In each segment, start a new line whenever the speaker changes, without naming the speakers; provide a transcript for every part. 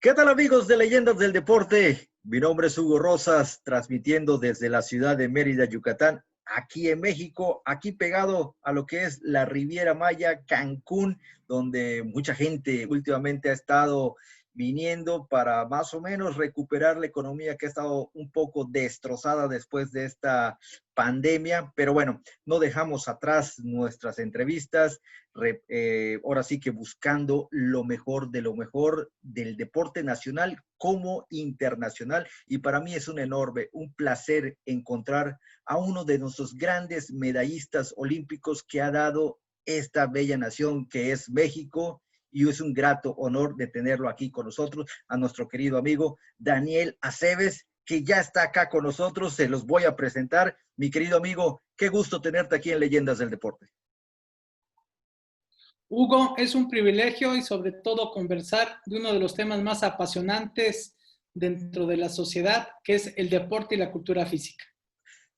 ¿Qué tal amigos de Leyendas del Deporte? Mi nombre es Hugo Rosas, transmitiendo desde la ciudad de Mérida, Yucatán, aquí en México, aquí pegado a lo que es la Riviera Maya, Cancún, donde mucha gente últimamente ha estado viniendo para más o menos recuperar la economía que ha estado un poco destrozada después de esta pandemia. Pero bueno, no dejamos atrás nuestras entrevistas, ahora sí que buscando lo mejor de lo mejor del deporte nacional como internacional. Y para mí es un placer encontrar a uno de nuestros grandes medallistas olímpicos que ha dado esta bella nación que es México, y es un grato honor de tenerlo aquí con nosotros, a nuestro querido amigo Daniel Aceves, que ya está acá con nosotros. Se los voy a presentar. Mi querido amigo, qué gusto tenerte aquí en Leyendas del Deporte.
Hugo, es un privilegio y sobre todo conversar de uno de los temas más apasionantes dentro de la sociedad, que es el deporte y la cultura física.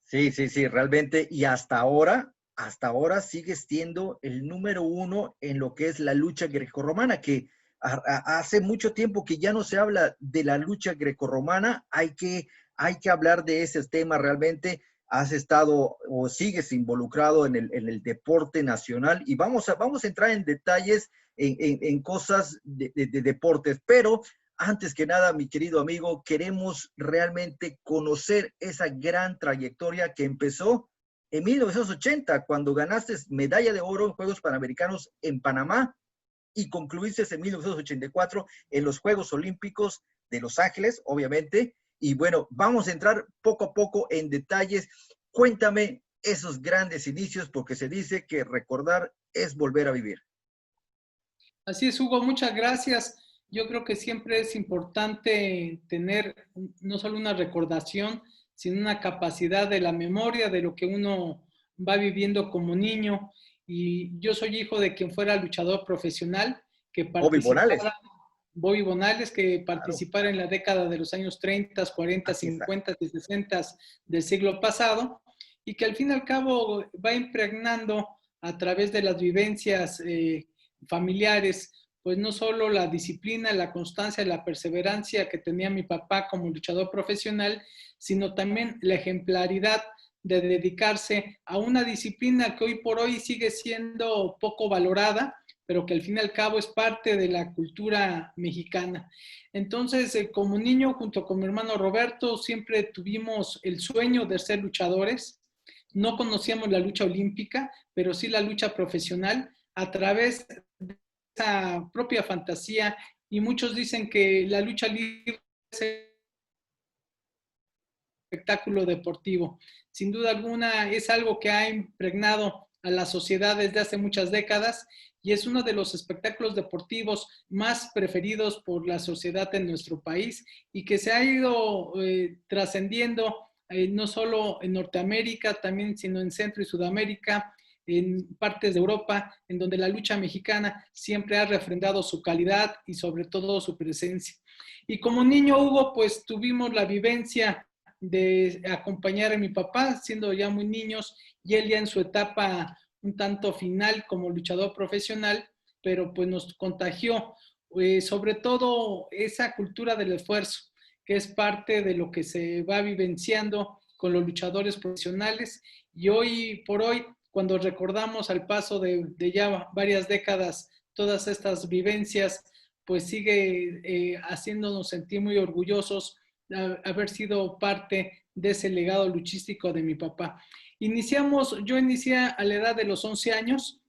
Sí, realmente. Y hasta ahora sigues siendo el número uno en lo que es la lucha grecorromana, que hace mucho tiempo que ya no se habla de la lucha grecorromana. Hay que hablar de ese tema realmente. Has estado o sigues involucrado en el deporte nacional, y vamos a entrar en detalles en cosas de deportes, pero antes que nada, mi querido amigo, queremos realmente conocer esa gran trayectoria que empezó en 1980, cuando ganaste medalla de oro en Juegos Panamericanos en Panamá, y concluiste en 1984 en los Juegos Olímpicos de Los Ángeles, obviamente. Y bueno, vamos a entrar poco a poco en detalles. Cuéntame esos grandes inicios, porque se dice que recordar es volver a vivir.
Así es, Hugo, muchas gracias. Yo creo que siempre es importante tener no solo una recordación, sino una capacidad de la memoria de lo que uno va viviendo como niño. Y yo soy hijo de quien fuera luchador profesional, que
Bobby Bonales.
participara, Bobby Bonales, que
Claro,
participara en la década de los años 30, 40,
así está.
50 y 60 del siglo pasado, y que al fin y al cabo va impregnando a través de las vivencias familiares, pues no solo la disciplina, la constancia, la perseverancia que tenía mi papá como luchador profesional, sino también la ejemplaridad de dedicarse a una disciplina que hoy por hoy sigue siendo poco valorada, pero que al fin y al cabo es parte de la cultura mexicana. Entonces, como niño, junto con mi hermano Roberto, siempre tuvimos el sueño de ser luchadores. No conocíamos la lucha olímpica, pero sí la lucha profesional a través de esa propia fantasía, y muchos dicen que la lucha libre es espectáculo deportivo. Sin duda alguna es algo que ha impregnado a la sociedad desde hace muchas décadas, y es uno de los espectáculos deportivos más preferidos por la sociedad en nuestro país, y que se ha ido trascendiendo no solo en Norteamérica, también sino en Centro y Sudamérica, en partes de Europa, en donde la lucha mexicana siempre ha refrendado su calidad y sobre todo su presencia. Y como niño, Hugo, pues tuvimos la vivencia de acompañar a mi papá, siendo ya muy niños, y él ya en su etapa un tanto final como luchador profesional, pero pues nos contagió sobre todo esa cultura del esfuerzo, que es parte de lo que se va vivenciando con los luchadores profesionales. Y hoy por hoy, cuando recordamos al paso de ya varias décadas todas estas vivencias, pues sigue haciéndonos sentir muy orgullosos haber sido parte de ese legado luchístico de mi papá. Yo inicié a la edad de los 11 años.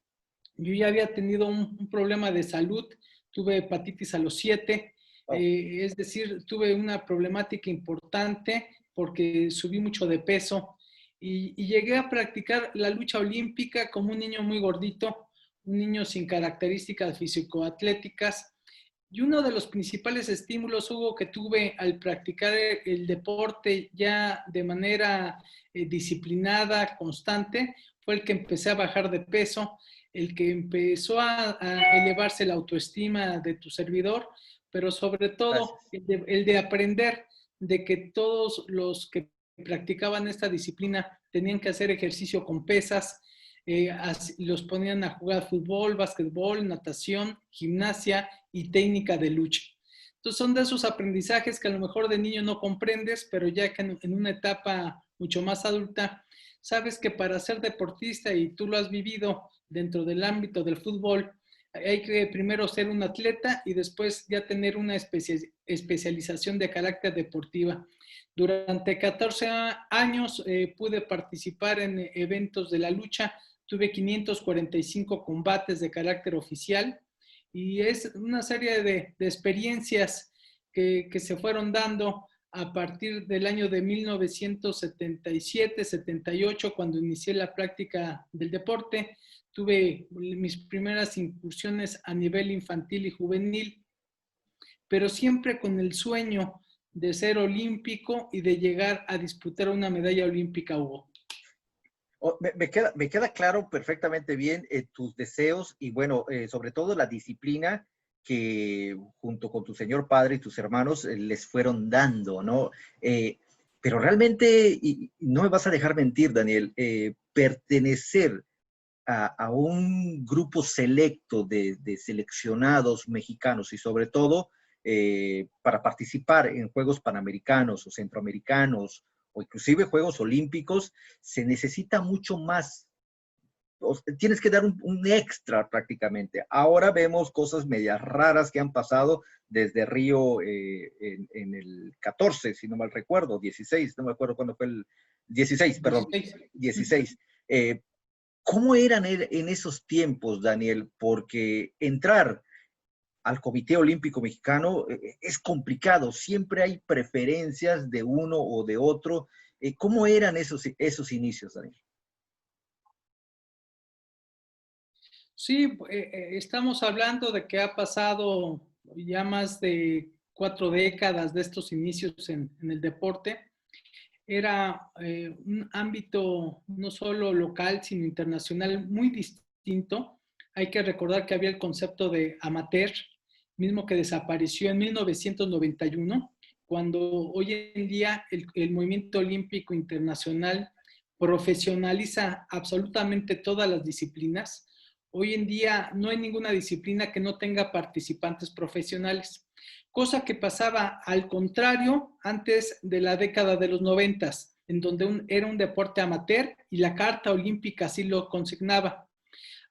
Yo ya había tenido un problema de salud, tuve hepatitis a los 7,
Oh,
es decir, tuve una problemática importante porque subí mucho de peso, y llegué a practicar la lucha olímpica como un niño muy gordito, un niño sin características físico-atléticas. Y uno de los principales estímulos, Hugo, que tuve al practicar el deporte ya de manera disciplinada, constante, fue el que empecé a bajar de peso, el que empezó a elevarse la autoestima de tu servidor, pero sobre todo
gracias.
el de aprender de que todos los que practicaban esta disciplina tenían que hacer ejercicio con pesas, los ponían a jugar fútbol, básquetbol, natación, gimnasia y técnica de lucha. Entonces son de esos aprendizajes que a lo mejor de niño no comprendes, pero ya que en una etapa mucho más adulta, sabes que para ser deportista, y tú lo has vivido dentro del ámbito del fútbol, hay que primero ser un atleta y después ya tener una especialización de carácter deportiva. Durante 14 años pude participar en eventos de la lucha, tuve 545 combates de carácter oficial y es una serie de experiencias que se fueron dando a partir del año de 1977-78, cuando inicié la práctica del deporte. Tuve mis primeras incursiones a nivel infantil y juvenil, pero siempre con el sueño de ser olímpico y de llegar a disputar una medalla olímpica, Hugo.
Me queda claro perfectamente bien tus deseos y bueno, sobre todo la disciplina que junto con tu señor padre y tus hermanos les fueron dando, ¿no? Pero realmente, y no me vas a dejar mentir, Daniel, pertenecer a un grupo selecto de seleccionados mexicanos y sobre todo para participar en Juegos Panamericanos o Centroamericanos o inclusive Juegos Olímpicos, se necesita mucho más. Tienes que dar un extra prácticamente. Ahora vemos cosas medias raras que han pasado desde Río en el 14, si no mal recuerdo, 16, no me acuerdo cuándo fue el 16, perdón, 16. ¿Cómo eran en esos tiempos, Daniel? Porque entrar al Comité Olímpico Mexicano es complicado, siempre hay preferencias de uno o de otro. ¿Cómo eran esos inicios, Daniel?
Sí, estamos hablando de que ha pasado ya más de 4 décadas de estos inicios en el deporte. Era un ámbito no solo local, sino internacional muy distinto. Hay que recordar que había el concepto de amateur, mismo que desapareció en 1991, cuando hoy en día el movimiento olímpico internacional profesionaliza absolutamente todas las disciplinas. Hoy en día no hay ninguna disciplina que no tenga participantes profesionales, cosa que pasaba al contrario antes de la década de los 90, en donde era un deporte amateur y la Carta Olímpica así lo consignaba.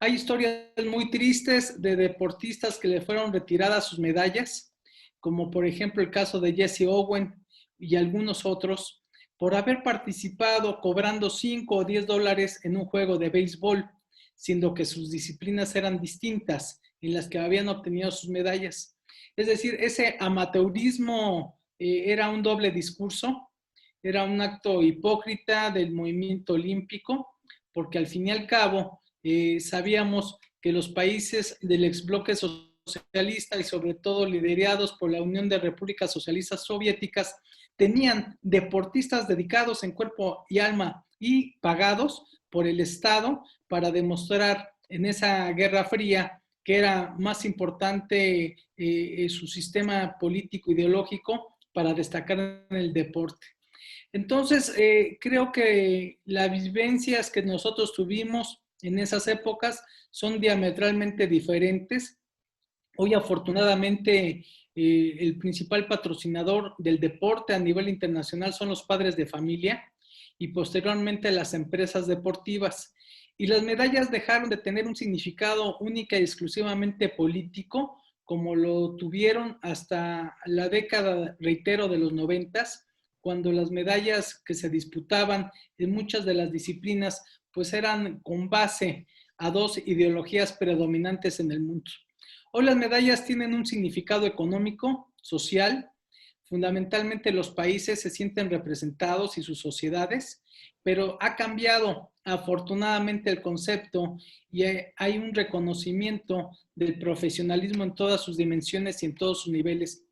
Hay historias muy tristes de deportistas que le fueron retiradas sus medallas, como por ejemplo el caso de Jesse Owen y algunos otros, por haber participado cobrando 5 o 10 dólares en un juego de béisbol, siendo que sus disciplinas eran distintas en las que habían obtenido sus medallas. Es decir, ese amateurismo era un doble discurso, era un acto hipócrita del movimiento olímpico, porque al fin y al cabo sabíamos que los países del exbloque socialista y sobre todo liderados por la Unión de Repúblicas Socialistas Soviéticas tenían deportistas dedicados en cuerpo y alma y pagados por el Estado para demostrar en esa Guerra Fría que era más importante su sistema político ideológico para destacar en el deporte. Entonces, creo que las vivencias que nosotros tuvimos en esas épocas son diametralmente diferentes. Hoy, afortunadamente, el principal patrocinador del deporte a nivel internacional son los padres de familia y posteriormente las empresas deportivas. Y las medallas dejaron de tener un significado única y exclusivamente político, como lo tuvieron hasta la década, reitero, de los 90, cuando las medallas que se disputaban en muchas de las disciplinas pues eran con base a dos ideologías predominantes en el mundo. Hoy las medallas tienen un significado económico, social. Fundamentalmente los países se sienten representados y sus sociedades, pero ha cambiado afortunadamente el concepto y hay un reconocimiento del profesionalismo en todas sus dimensiones y en todos sus niveles.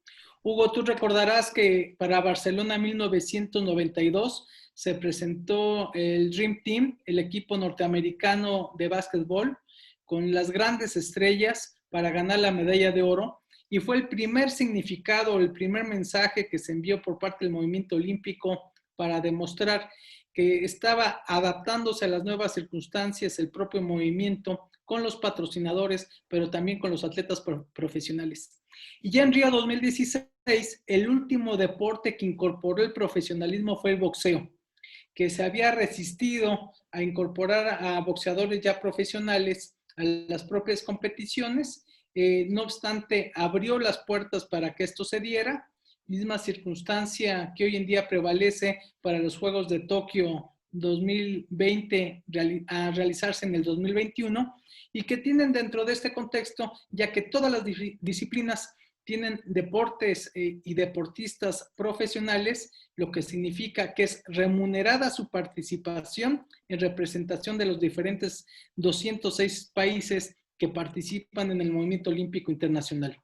Hugo, tú recordarás que para Barcelona 1992 se presentó el Dream Team, el equipo norteamericano de básquetbol, con las grandes estrellas para ganar la medalla de oro. Y fue el primer significado, el primer mensaje que se envió por parte del movimiento olímpico para demostrar que estaba adaptándose a las nuevas circunstancias el propio movimiento con los patrocinadores, pero también con los atletas profesionales. Y ya en Río 2016, el último deporte que incorporó el profesionalismo fue el boxeo, que se había resistido a incorporar a boxeadores ya profesionales a las propias competiciones. No obstante, abrió las puertas para que esto se diera, misma circunstancia que hoy en día prevalece para los Juegos de Tokio 2020 a realizarse en el 2021 y que tienen dentro de este contexto, ya que todas las disciplinas tienen deportes y deportistas profesionales, lo que significa que es remunerada su participación en representación de los diferentes 206 países que participan en el movimiento olímpico internacional.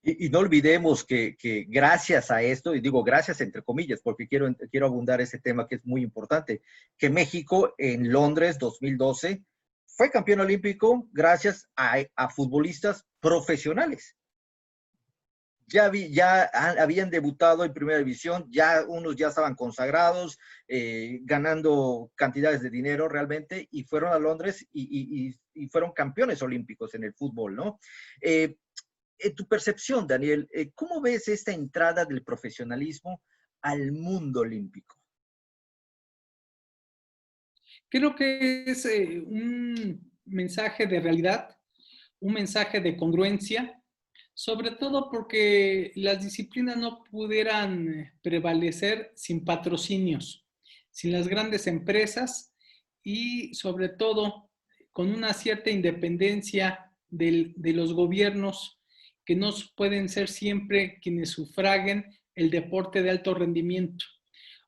Y no olvidemos que gracias a esto, y digo gracias entre comillas, porque quiero abundar ese tema que es muy importante, que México en Londres 2012 fue campeón olímpico gracias a futbolistas profesionales. Ya habían debutado en primera división, ya unos ya estaban consagrados, ganando cantidades de dinero realmente, y fueron a Londres y fueron campeones olímpicos en el fútbol, ¿no? En tu percepción, Daniel, ¿cómo ves esta entrada del profesionalismo al mundo olímpico?
Creo que es un mensaje de realidad, un mensaje de congruencia, sobre todo porque las disciplinas no pudieran prevalecer sin patrocinios, sin las grandes empresas y sobre todo con una cierta independencia de los gobiernos que no pueden ser siempre quienes sufraguen el deporte de alto rendimiento.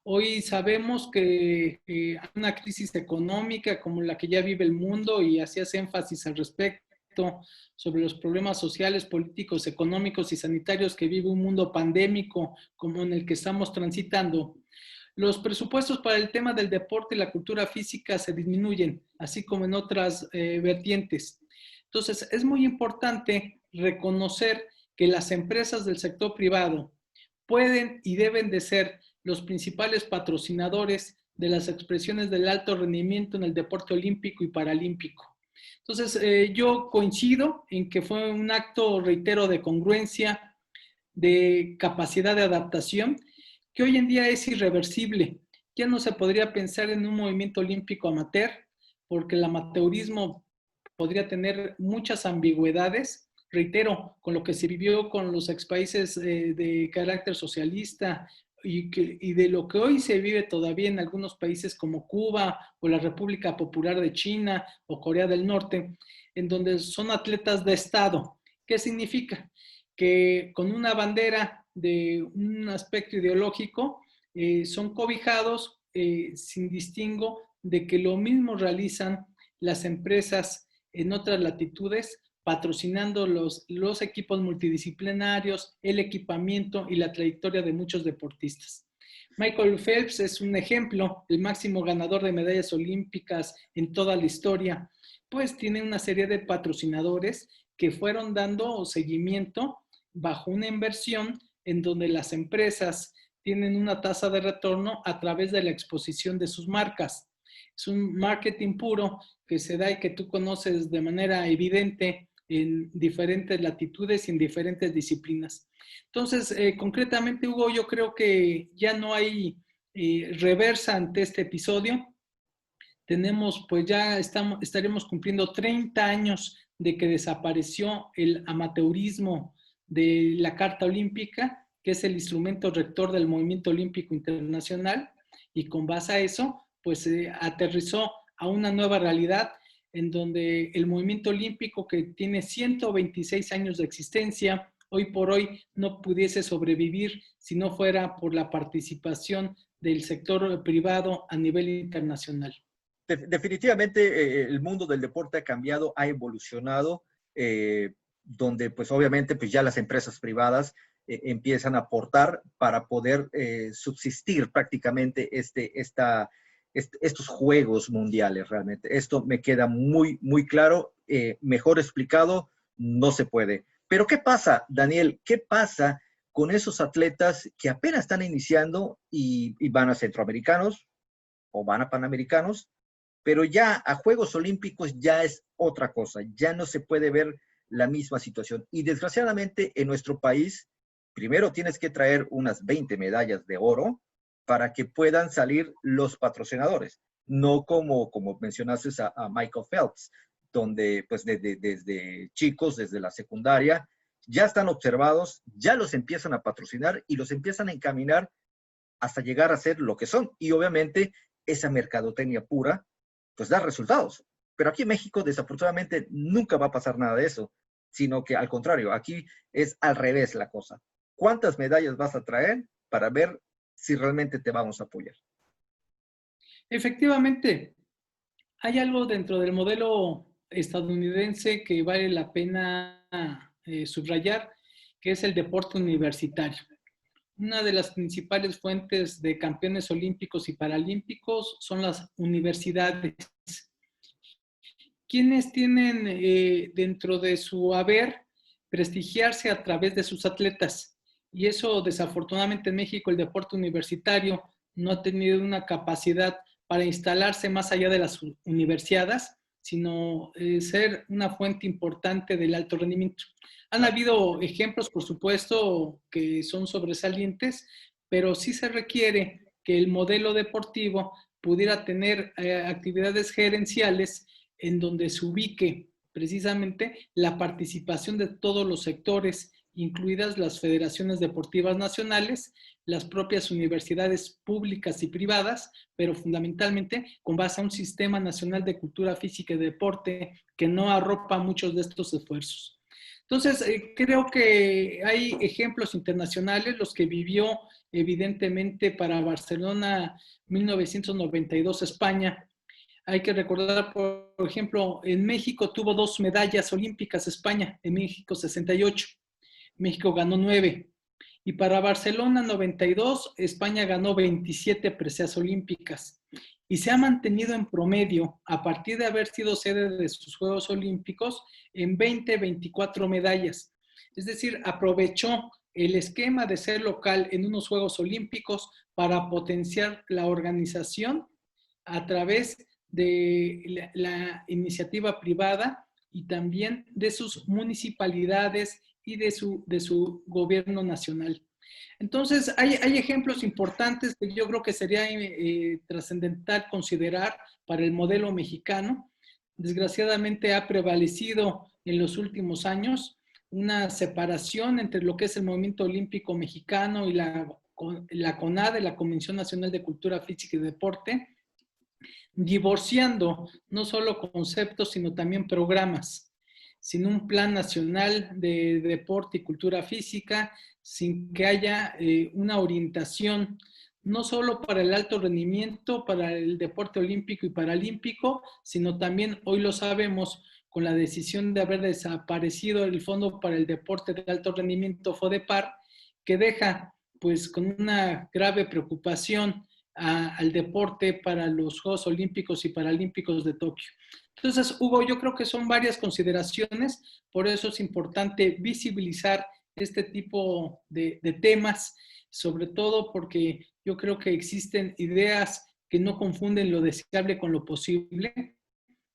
Hoy sabemos que hay una crisis económica como la que ya vive el mundo y hacías énfasis al respecto sobre los problemas sociales, políticos, económicos y sanitarios que vive un mundo pandémico como en el que estamos transitando. Los presupuestos para el tema del deporte y la cultura física se disminuyen, así como en otras vertientes. Entonces, es muy importante reconocer que las empresas del sector privado pueden y deben de ser los principales patrocinadores de las expresiones del alto rendimiento en el deporte olímpico y paralímpico. Entonces, yo coincido en que fue un acto, reitero, de congruencia, de capacidad de adaptación, que hoy en día es irreversible. Ya no se podría pensar en un movimiento olímpico amateur, porque el amateurismo podría tener muchas ambigüedades. Reitero, con lo que se vivió con los expaíses de carácter socialista y de lo que hoy se vive todavía en algunos países como Cuba o la República Popular de China o Corea del Norte, en donde son atletas de Estado. ¿Qué significa? Que con una bandera de un aspecto ideológico son cobijados sin distingo de que lo mismo realizan las empresas en otras latitudes, patrocinando los equipos multidisciplinarios, el equipamiento y la trayectoria de muchos deportistas. Michael Phelps es un ejemplo, el máximo ganador de medallas olímpicas en toda la historia, pues tiene una serie de patrocinadores que fueron dando seguimiento bajo una inversión en donde las empresas tienen una tasa de retorno a través de la exposición de sus marcas. Es un marketing puro que se da y que tú conoces de manera evidente en diferentes latitudes y en diferentes disciplinas. Entonces, concretamente, Hugo, yo creo que ya no hay reversa ante este episodio. Tenemos, pues ya estaremos cumpliendo 30 años de que desapareció el amateurismo de la Carta Olímpica, que es el instrumento rector del movimiento olímpico internacional, y con base a eso, pues aterrizó a una nueva realidad en donde el movimiento olímpico, que tiene 126 años de existencia, hoy por hoy no pudiese sobrevivir si no fuera por la participación del sector privado a nivel internacional.
Definitivamente el mundo del deporte ha cambiado, ha evolucionado, donde pues obviamente pues ya las empresas privadas empiezan a aportar para poder subsistir prácticamente estos juegos mundiales realmente. Esto me queda muy, muy claro, mejor explicado, no se puede. Pero ¿qué pasa, Daniel? ¿Qué pasa con esos atletas que apenas están iniciando y van a centroamericanos o van a panamericanos? Pero ya a Juegos Olímpicos ya es otra cosa, ya no se puede ver la misma situación. Y desgraciadamente en nuestro país, primero tienes que traer unas 20 medallas de oro para que puedan salir los patrocinadores. No como mencionaste a Michael Phelps, donde pues desde chicos, desde la secundaria, ya están observados, ya los empiezan a patrocinar y los empiezan a encaminar hasta llegar a ser lo que son. Y obviamente esa mercadotecnia pura, pues da resultados. Pero aquí en México, desafortunadamente, nunca va a pasar nada de eso, sino que al contrario, aquí es al revés la cosa. ¿Cuántas medallas vas a traer para ver si realmente te vamos a apoyar?
Efectivamente, hay algo dentro del modelo estadounidense que vale la pena subrayar, que es el deporte universitario. Una de las principales fuentes de campeones olímpicos y paralímpicos son las universidades. Quienes tienen dentro de su haber prestigiarse a través de sus atletas. Y eso, desafortunadamente, en México el deporte universitario no ha tenido una capacidad para instalarse más allá de las universidades, sino ser una fuente importante del alto rendimiento. Han habido ejemplos, por supuesto, que son sobresalientes, pero sí se requiere que el modelo deportivo pudiera tener actividades gerenciales en donde se ubique precisamente la participación de todos los sectores, incluidas las federaciones deportivas nacionales, las propias universidades públicas y privadas, pero fundamentalmente con base a un sistema nacional de cultura física y deporte que no arropa muchos de estos esfuerzos. Entonces, creo que hay ejemplos internacionales, los que vivió evidentemente para Barcelona 1992 España. Hay que recordar, por ejemplo, en México tuvo 2 medallas olímpicas España, en México 68, México ganó 9. Y para Barcelona 92, España ganó 27 preseas olímpicas. Y se ha mantenido en promedio, a partir de haber sido sede de sus Juegos Olímpicos, en 20, 24 medallas. Es decir, aprovechó el esquema de ser local en unos Juegos Olímpicos para potenciar la organización a través de la iniciativa privada y también de sus municipalidades y de su gobierno nacional. Entonces, hay ejemplos importantes que yo creo que sería trascendental considerar para el modelo mexicano. Desgraciadamente ha prevalecido en los últimos años una separación entre lo que es el movimiento olímpico mexicano y la CONADE, la Convención Nacional de Cultura Física y Deporte, divorciando no solo conceptos, sino también programas, sin un plan nacional de deporte y cultura física, sin que haya una orientación no solo para el alto rendimiento, para el deporte olímpico y paralímpico, sino también, hoy lo sabemos, con la decisión de haber desaparecido el Fondo para el Deporte de Alto Rendimiento, FODEPAR, que deja pues con una grave preocupación al deporte para los Juegos Olímpicos y Paralímpicos de Tokio. Entonces, Hugo, yo creo que son varias consideraciones, por eso es importante visibilizar este tipo de temas, sobre todo porque yo creo que existen ideas que no confunden lo deseable con lo posible,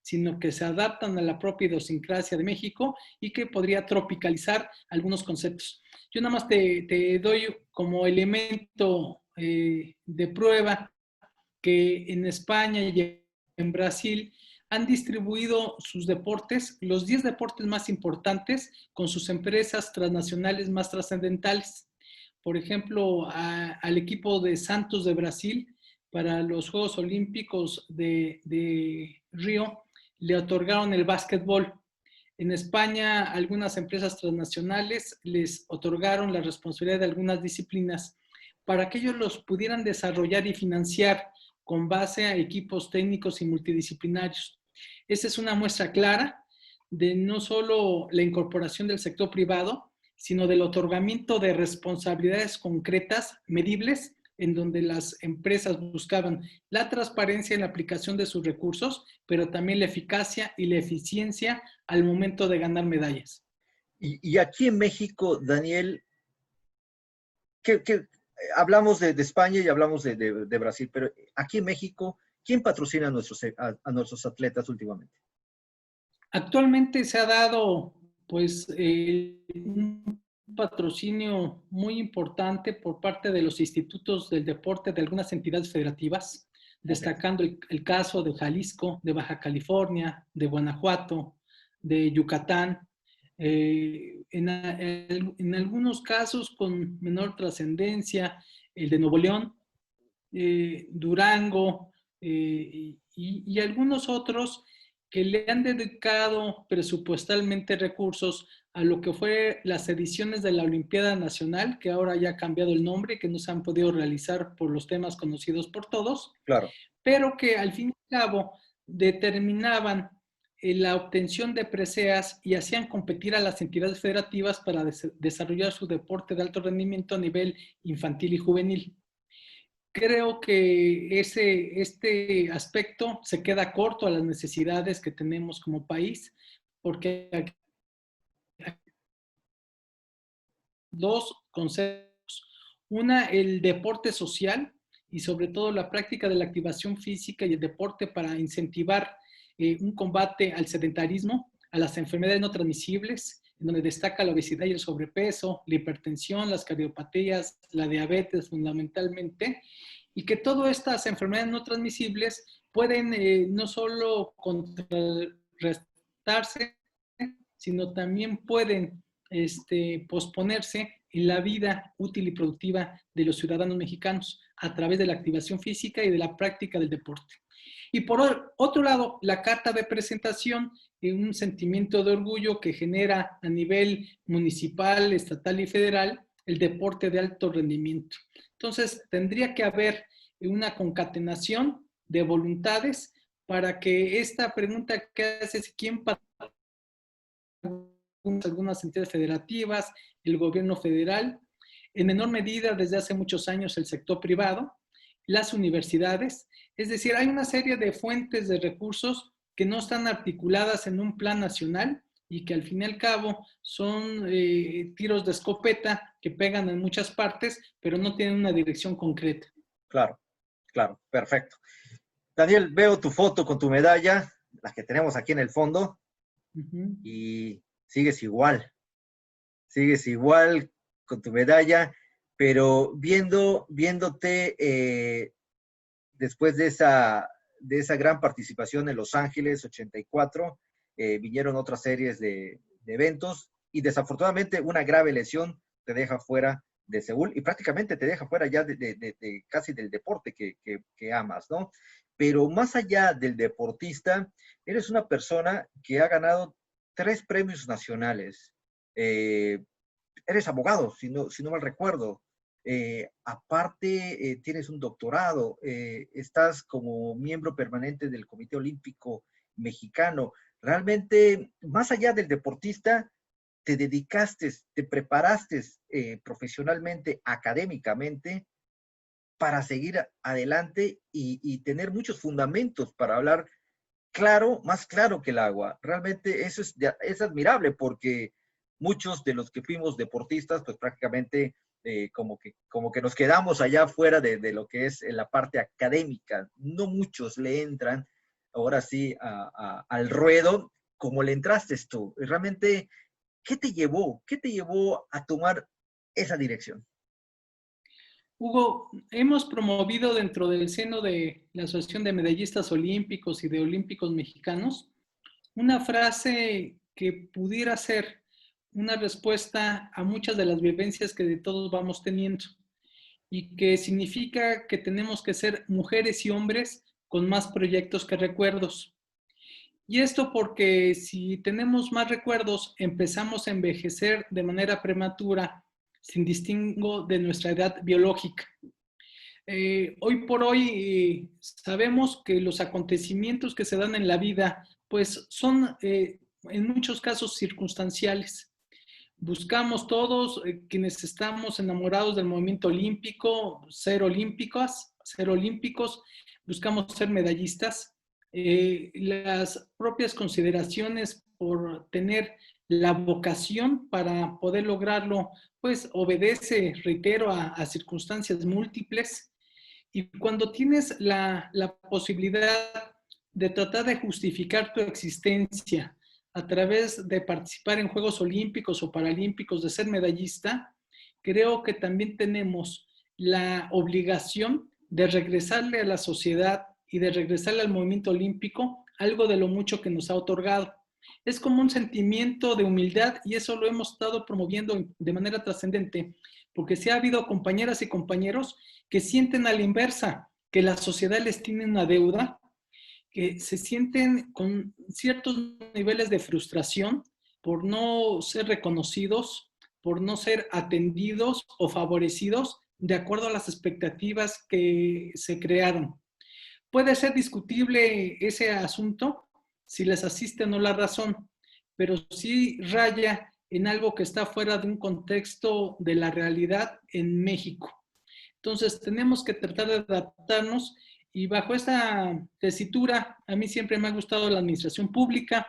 sino que se adaptan a la propia idiosincrasia de México y que podría tropicalizar algunos conceptos. Yo nada más te doy como elemento de prueba que en España y en Brasil han distribuido sus deportes, los 10 deportes más importantes, con sus empresas transnacionales más trascendentales. Por ejemplo, al equipo de Santos de Brasil, para los Juegos Olímpicos de Río, le otorgaron el básquetbol. En España, algunas empresas transnacionales les otorgaron la responsabilidad de algunas disciplinas para que ellos los pudieran desarrollar y financiar con base a equipos técnicos y multidisciplinarios. Esa es una muestra clara de no solo la incorporación del sector privado, sino del otorgamiento de responsabilidades concretas, medibles, en donde las empresas buscaban la transparencia en la aplicación de sus recursos, pero también la eficacia y la eficiencia al momento de ganar medallas.
Y aquí en México, Daniel, hablamos de España y hablamos de Brasil, pero aquí en México, ¿quién patrocina a nuestros atletas últimamente?
Actualmente se ha dado pues un patrocinio muy importante por parte de los institutos del deporte de algunas entidades federativas, destacando el caso de Jalisco, de Baja California, de Guanajuato, de Yucatán, en algunos casos con menor trascendencia, el de Nuevo León, Durango y algunos otros que le han dedicado presupuestalmente recursos a lo que fue las ediciones de la Olimpiada Nacional, que ahora ya ha cambiado el nombre, que no se han podido realizar por los temas conocidos por todos,
Claro.
pero que al fin y al cabo determinaban la obtención de preseas y hacían competir a las entidades federativas para desarrollar su deporte de alto rendimiento a nivel infantil y juvenil. Creo que este aspecto se queda corto a las necesidades que tenemos como país, porque hay dos conceptos. Una, el deporte social y sobre todo la práctica de la activación física y el deporte para incentivar un combate al sedentarismo, a las enfermedades no transmisibles, en donde destaca la obesidad y el sobrepeso, la hipertensión, las cardiopatías, la diabetes fundamentalmente, y que todas estas enfermedades no transmisibles pueden no solo contrarrestarse, sino también pueden posponerse en la vida útil y productiva de los ciudadanos mexicanos a través de la activación física y de la práctica del deporte. Y por otro lado, la carta de presentación es un sentimiento de orgullo que genera a nivel municipal, estatal y federal el deporte de alto rendimiento. Entonces, tendría que haber una concatenación de voluntades para que esta pregunta que haces, ¿quién patrocina algunas entidades federativas, el gobierno federal, en menor medida desde hace muchos años el sector privado, las universidades? Es decir, hay una serie de fuentes de recursos que no están articuladas en un plan nacional y que al fin y al cabo son tiros de escopeta que pegan en muchas partes, pero no tienen una dirección concreta.
Claro, claro, perfecto. Daniel, veo tu foto con tu medalla, la que tenemos aquí en el fondo, y sigues igual con tu medalla, pero viéndote después de esa gran participación en Los Ángeles 84, vinieron otras series de eventos y desafortunadamente una grave lesión te deja fuera de Seúl y prácticamente te deja fuera ya de casi del deporte que amas, ¿no? Pero más allá del deportista, eres una persona que ha ganado 3 premios nacionales. Eres abogado, si no mal recuerdo. Aparte, tienes un doctorado, estás como miembro permanente del Comité Olímpico Mexicano. Realmente, más allá del deportista, te dedicaste, te preparaste profesionalmente, académicamente, para seguir adelante y tener muchos fundamentos para hablar claro, más claro que el agua. Realmente eso es admirable porque muchos de los que fuimos deportistas, pues prácticamente como que nos quedamos allá fuera de lo que es la parte académica. No muchos le entran ahora sí al ruedo como le entraste tú. Realmente, ¿qué te llevó? ¿Qué te llevó a tomar esa dirección?
Hugo, hemos promovido dentro del seno de la Asociación de Medallistas Olímpicos y de Olímpicos Mexicanos una frase que pudiera ser una respuesta a muchas de las vivencias que de todos vamos teniendo y que significa que tenemos que ser mujeres y hombres con más proyectos que recuerdos. Y esto porque si tenemos más recuerdos, empezamos a envejecer de manera prematura sin distingo de nuestra edad biológica. Hoy por hoy sabemos que los acontecimientos que se dan en la vida pues son en muchos casos circunstanciales. Buscamos todos quienes estamos enamorados del movimiento olímpico, ser olímpicos, buscamos ser medallistas. Las propias consideraciones por tener la vocación para poder lograrlo, pues obedece, reitero, a circunstancias múltiples. Y cuando tienes la posibilidad de tratar de justificar tu existencia a través de participar en Juegos Olímpicos o Paralímpicos, de ser medallista, creo que también tenemos la obligación de regresarle a la sociedad y de regresarle al movimiento olímpico algo de lo mucho que nos ha otorgado. Es como un sentimiento de humildad y eso lo hemos estado promoviendo de manera trascendente, porque sí ha habido compañeras y compañeros que sienten a la inversa, que la sociedad les tiene una deuda, que se sienten con ciertos niveles de frustración por no ser reconocidos, por no ser atendidos o favorecidos de acuerdo a las expectativas que se crearon. Puede ser discutible ese asunto si les asiste o no la razón, pero sí raya en algo que está fuera de un contexto de la realidad en México. Entonces, tenemos que tratar de adaptarnos y bajo esta tesitura, a mí siempre me ha gustado la administración pública.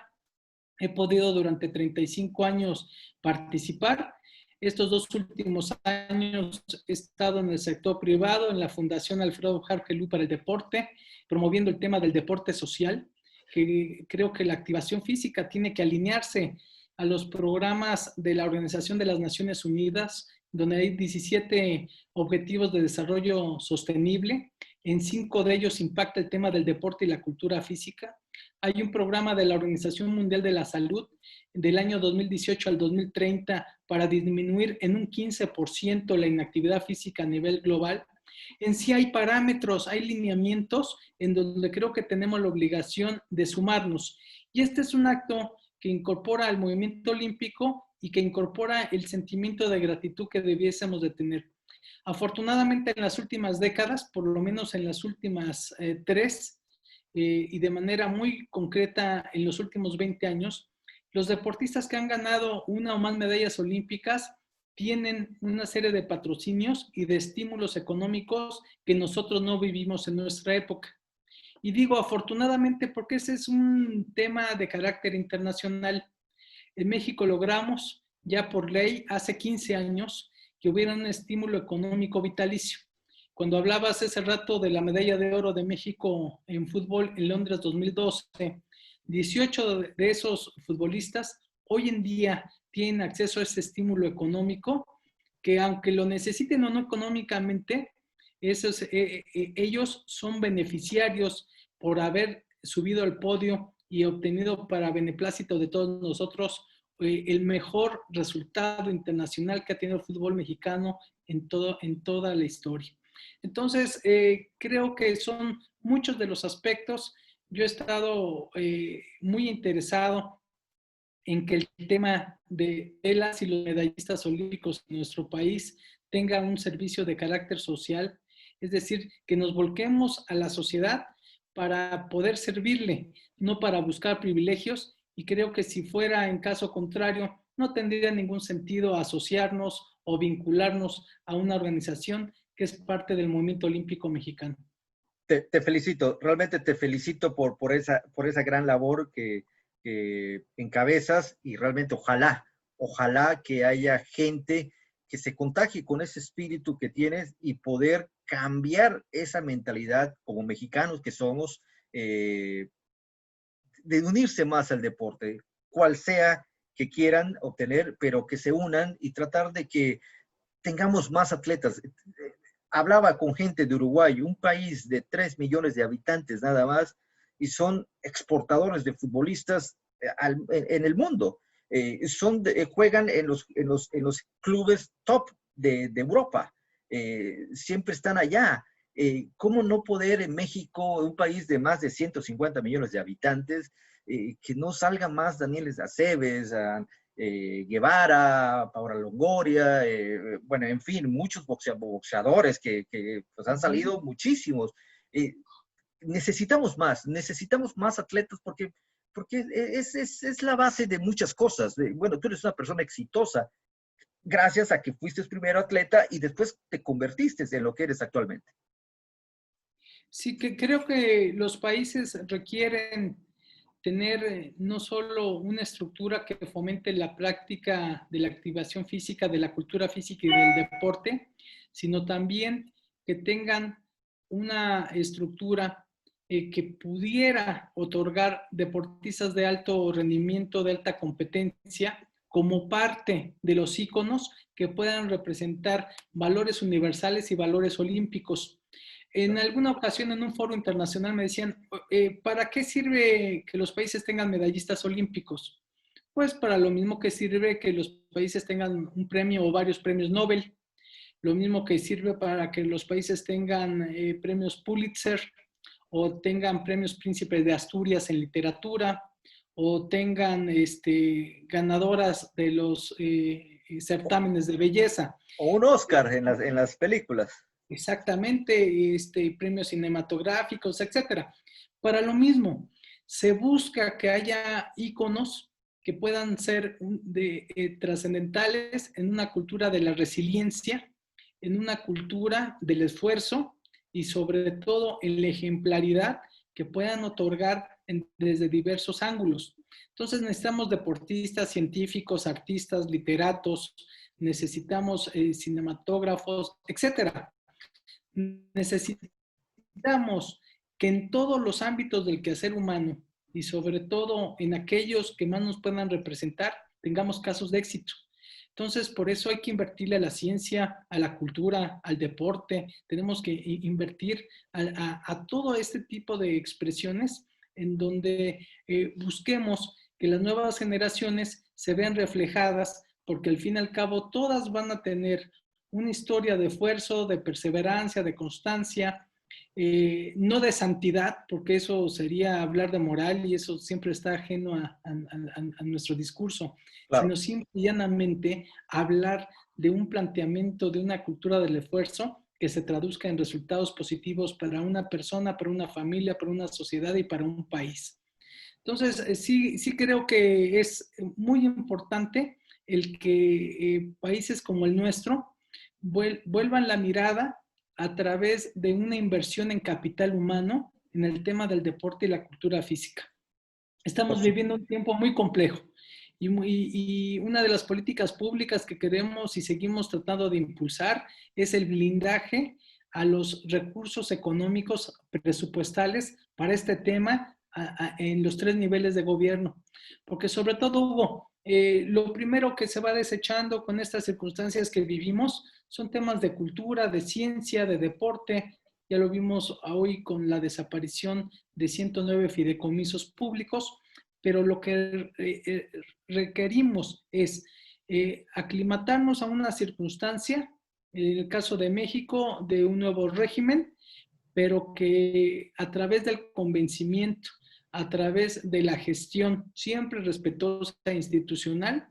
He podido durante 35 años participar. Estos 2 últimos años he estado en el sector privado, en la Fundación Alfredo Hargelú para el Deporte, promoviendo el tema del deporte social, que creo que la activación física tiene que alinearse a los programas de la Organización de las Naciones Unidas, donde hay 17 objetivos de desarrollo sostenible. En 5 de ellos impacta el tema del deporte y la cultura física. Hay un programa de la Organización Mundial de la Salud del año 2018 al 2030 para disminuir en un 15% la inactividad física a nivel global. En sí hay parámetros, hay lineamientos en donde creo que tenemos la obligación de sumarnos. Y este es un acto que incorpora al movimiento olímpico y que incorpora el sentimiento de gratitud que debiésemos de tener. Afortunadamente en las últimas décadas, por lo menos en las últimas 3, y de manera muy concreta en los últimos 20 años, los deportistas que han ganado una o más medallas olímpicas tienen una serie de patrocinios y de estímulos económicos que nosotros no vivimos en nuestra época. Y digo afortunadamente porque ese es un tema de carácter internacional. En México logramos ya por ley hace 15 años que hubiera un estímulo económico vitalicio. Cuando hablabas ese rato de la medalla de oro de México en fútbol en Londres 2012, 18 de esos futbolistas hoy en día tienen acceso a ese estímulo económico que aunque lo necesiten o no económicamente, ellos son beneficiarios por haber subido al podio y obtenido para beneplácito de todos nosotros el mejor resultado internacional que ha tenido el fútbol mexicano en toda la historia. Entonces, creo que son muchos de los aspectos. Yo he estado muy interesado en que el tema de las y los medallistas olímpicos en nuestro país tenga un servicio de carácter social, es decir, que nos volquemos a la sociedad para poder servirle, no para buscar privilegios, y creo que si fuera en caso contrario, no tendría ningún sentido asociarnos o vincularnos a una organización que es parte del movimiento olímpico mexicano.
Te felicito, realmente te felicito por esa gran labor que encabezas y realmente ojalá que haya gente que se contagie con ese espíritu que tienes y poder cambiar esa mentalidad como mexicanos que somos, de unirse más al deporte, cual sea que quieran obtener, pero que se unan y tratar de que tengamos más atletas. Hablaba con gente de Uruguay, un país de 3 millones de habitantes nada más, y son exportadores de futbolistas en el mundo. Juegan en los clubes top de Europa. Siempre están allá. ¿Cómo no poder en México, un país de más de 150 millones de habitantes, que no salga más Daniel Aceves, Guevara, Paola Longoria, bueno, en fin, muchos boxeadores que pues han salido muchísimos. Necesitamos más atletas porque es la base de muchas cosas. Bueno, tú eres una persona exitosa gracias a que fuiste primero atleta y después te convertiste en lo que eres actualmente.
Sí, que creo que los países requieren tener no solo una estructura que fomente la práctica de la activación física, de la cultura física y del deporte, sino también que tengan una estructura que pudiera otorgar deportistas de alto rendimiento, de alta competencia, como parte de los íconos que puedan representar valores universales y valores olímpicos. En alguna ocasión en un foro internacional me decían, ¿para qué sirve que los países tengan medallistas olímpicos? Pues para lo mismo que sirve que los países tengan un premio o varios premios Nobel, lo mismo que sirve para que los países tengan premios Pulitzer o tengan premios Príncipes de Asturias en literatura o tengan ganadoras de los certámenes de belleza.
O un Oscar en las películas.
Exactamente, premios cinematográficos, etcétera. Para lo mismo, se busca que haya íconos que puedan ser trascendentales en una cultura de la resiliencia, en una cultura del esfuerzo y sobre todo en la ejemplaridad que puedan otorgar desde diversos ángulos. Entonces necesitamos deportistas, científicos, artistas, literatos, necesitamos cinematógrafos, etcétera. Necesitamos que en todos los ámbitos del quehacer humano y sobre todo en aquellos que más nos puedan representar, tengamos casos de éxito. Entonces, por eso hay que invertirle a la ciencia, a la cultura, al deporte. Tenemos que invertir a todo este tipo de expresiones en donde busquemos que las nuevas generaciones se vean reflejadas, porque al fin y al cabo todas van a tener una historia de esfuerzo, de perseverancia, de constancia, no de santidad, porque eso sería hablar de moral y eso siempre está ajeno a nuestro discurso,
Claro.
sino simple y llanamente hablar de un planteamiento, de una cultura del esfuerzo que se traduzca en resultados positivos para una persona, para una familia, para una sociedad y para un país. Entonces, sí creo que es muy importante el que países como el nuestro vuelvan la mirada a través de una inversión en capital humano en el tema del deporte y la cultura física. Estamos viviendo un tiempo muy complejo y una de las políticas públicas que queremos y seguimos tratando de impulsar es el blindaje a los recursos económicos presupuestales para este tema en los 3 niveles de gobierno. Porque sobre todo, Hugo, lo primero que se va desechando con estas circunstancias que vivimos son temas de cultura, de ciencia, de deporte. Ya lo vimos hoy con la desaparición de 109 fideicomisos públicos, pero lo que requerimos es aclimatarnos a una circunstancia, en el caso de México, de un nuevo régimen, pero que a través del convencimiento, a través de la gestión siempre respetuosa e institucional,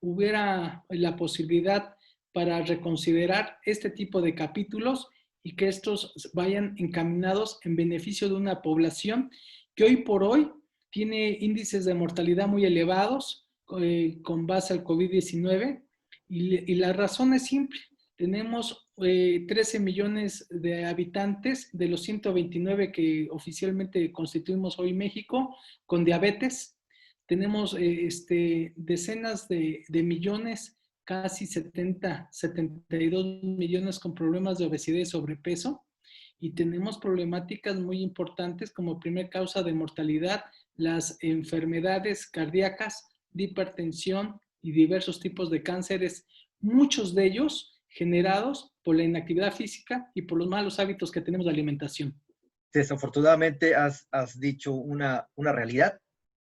hubiera la posibilidad para reconsiderar este tipo de capítulos y que estos vayan encaminados en beneficio de una población que hoy por hoy tiene índices de mortalidad muy elevados con base al COVID-19 y la razón es simple. Tenemos 13 millones de habitantes de los 129 que oficialmente constituimos hoy México con diabetes. Tenemos decenas de millones, casi 72 millones con problemas de obesidad y sobrepeso. Y tenemos problemáticas muy importantes como primer causa de mortalidad, las enfermedades cardíacas, de hipertensión y diversos tipos de cánceres, muchos de ellos generados por la inactividad física y por los malos hábitos que tenemos de alimentación.
Desafortunadamente has dicho una realidad.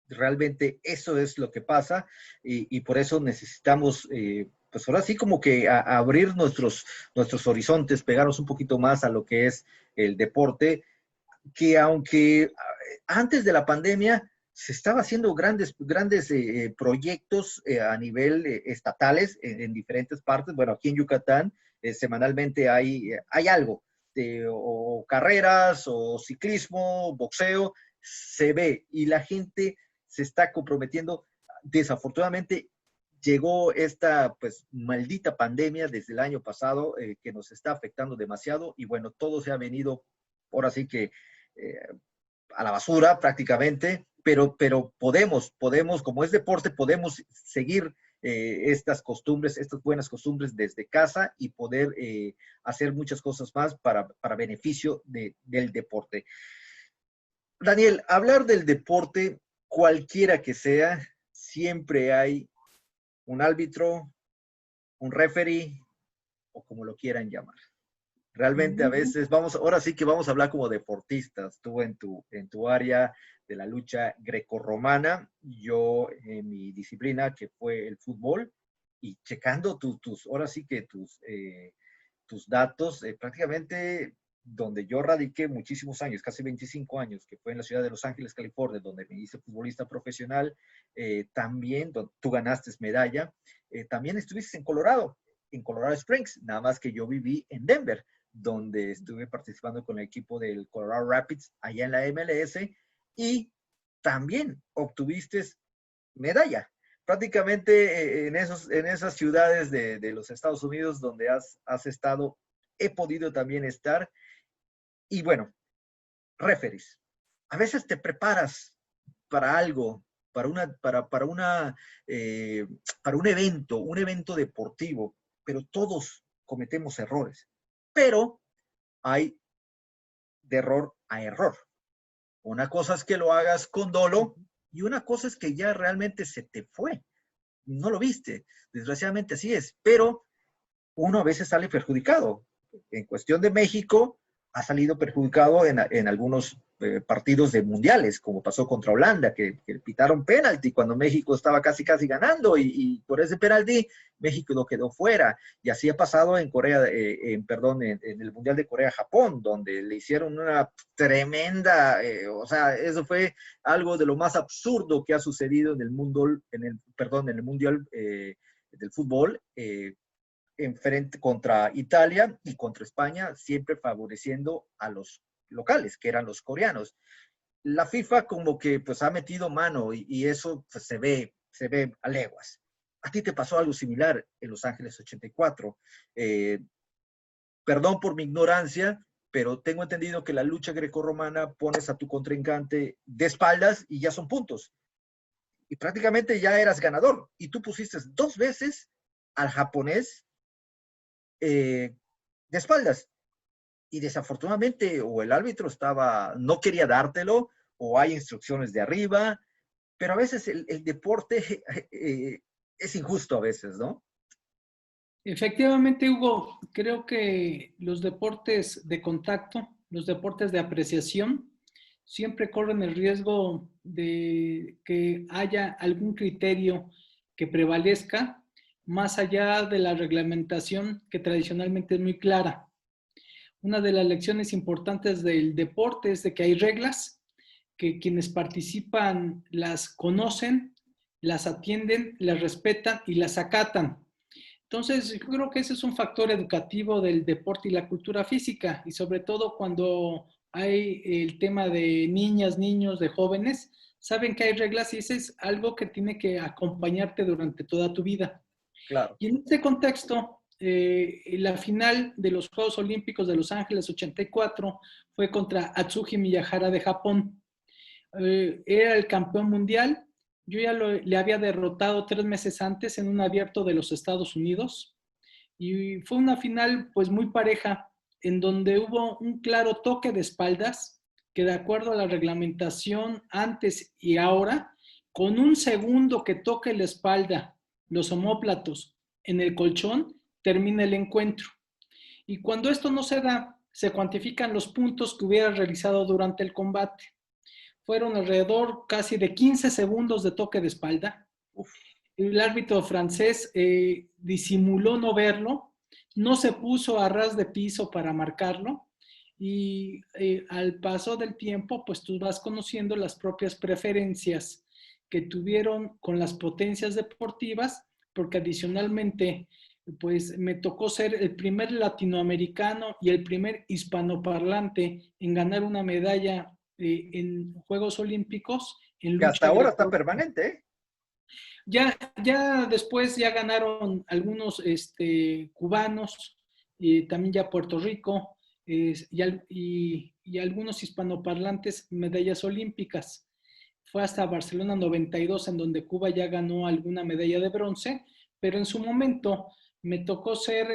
Realmente eso es lo que pasa y por eso necesitamos, pues ahora sí como que abrir nuestros horizontes, pegarnos un poquito más a lo que es el deporte, que aunque antes de la pandemia se estaba haciendo grandes proyectos a nivel estatales en diferentes partes. Bueno, aquí en Yucatán semanalmente hay algo, o carreras, o ciclismo, boxeo, se ve y la gente se está comprometiendo. Desafortunadamente llegó esta pues maldita pandemia desde el año pasado que nos está afectando demasiado y bueno, todo se ha venido ahora sí que eh, a la basura prácticamente, pero podemos, como es deporte, podemos seguir estas costumbres, estas buenas costumbres desde casa y poder hacer muchas cosas más para beneficio del deporte. Daniel, hablar del deporte, cualquiera que sea, siempre hay un árbitro, un referee o como lo quieran llamar. Realmente a
Ujú.
veces ahora sí que vamos a hablar como deportistas, tú en tu área de la lucha grecorromana, yo en mi disciplina que fue el fútbol, y checando ahora sí que tus datos, prácticamente donde yo radiqué muchísimos años, casi 25 años, que fue en la ciudad de Los Ángeles, California, donde me hice futbolista profesional, también tú ganaste medalla, también estuviste en Colorado Springs, nada más que yo viví en Denver, donde estuve participando con el equipo del Colorado Rapids allá en la MLS y también obtuviste medalla. Prácticamente en esas ciudades de los Estados Unidos donde has estado, he podido también estar. Y bueno, referees. A veces te preparas para algo, eh, para un evento deportivo, pero todos cometemos errores. Pero hay de error a error. Una cosa es que lo hagas con dolo y una cosa es que ya realmente se te fue. No lo viste. Desgraciadamente así es. Pero uno a veces sale perjudicado. En cuestión de México, ha salido perjudicado en algunos partidos de mundiales, como pasó contra Holanda, que pitaron penalti cuando México estaba casi ganando y por ese penalti México lo quedó fuera. Y así ha pasado en Corea, en el Mundial de Corea-Japón, donde le hicieron una tremenda, o sea, eso fue algo de lo más absurdo que ha sucedido en el mundo, en el Mundial del fútbol. En frente contra Italia y contra España, siempre favoreciendo a los locales, que eran los coreanos. La FIFA como que pues ha metido mano y eso pues, se ve a leguas. A ti te pasó algo similar en Los Ángeles 84. Perdón por mi ignorancia, pero tengo entendido que la lucha grecorromana pones a tu contrincante de espaldas y ya son puntos. Y prácticamente ya eras ganador. Y tú pusiste 2 veces al japonés de espaldas. Y desafortunadamente o el árbitro no quería dártelo, o hay instrucciones de arriba, pero a veces el deporte es injusto a veces, ¿no?
Efectivamente, Hugo, creo que los deportes de contacto, los deportes de apreciación, siempre corren el riesgo de que haya algún criterio que prevalezca más allá de la reglamentación que tradicionalmente es muy clara. Una de las lecciones importantes del deporte es de que hay reglas, que quienes participan las conocen, las atienden, las respetan y las acatan. Entonces, yo creo que ese es un factor educativo del deporte y la cultura física, y sobre todo cuando hay el tema de niñas, niños, de jóvenes, saben que hay reglas y ese es algo que tiene que acompañarte durante toda tu vida.
Claro.
Y en este contexto, la final de los Juegos Olímpicos de Los Ángeles 84 fue contra Atsushi Miyahara de Japón. Era el campeón mundial. Yo ya le había derrotado 3 meses antes en un abierto de los Estados Unidos. Y fue una final pues muy pareja, en donde hubo un claro toque de espaldas, que de acuerdo a la reglamentación antes y ahora, con un segundo que toque la espalda, los omóplatos en el colchón, termina el encuentro. Y cuando esto no se da, se cuantifican los puntos que hubiera realizado durante el combate. Fueron alrededor casi de 15 segundos de toque de espalda.
Uf.
El árbitro francés disimuló no verlo, no se puso a ras de piso para marcarlo y al paso del tiempo, pues tú vas conociendo las propias preferencias que tuvieron con las potencias deportivas, porque adicionalmente, pues me tocó ser el primer latinoamericano y el primer hispanoparlante en ganar una medalla en Juegos Olímpicos en
Que hasta
lucha
ahora está
greco.
permanente, ¿eh?
Ya después ya ganaron algunos cubanos y también ya Puerto Rico y algunos hispanoparlantes medallas olímpicas. Fue hasta Barcelona 92 en donde Cuba ya ganó alguna medalla de bronce, pero en su momento me tocó ser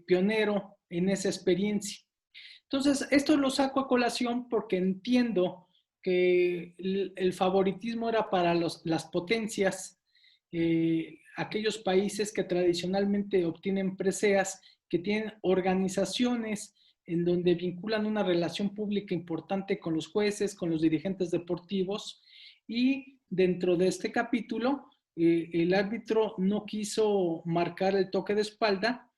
pionero en esa experiencia. Entonces, esto lo saco a colación porque entiendo que el favoritismo era para las potencias, aquellos países que tradicionalmente obtienen preseas, que tienen organizaciones en donde vinculan una relación pública importante con los jueces, con los dirigentes deportivos, y dentro de este capítulo, el árbitro no quiso marcar el toque de espalda,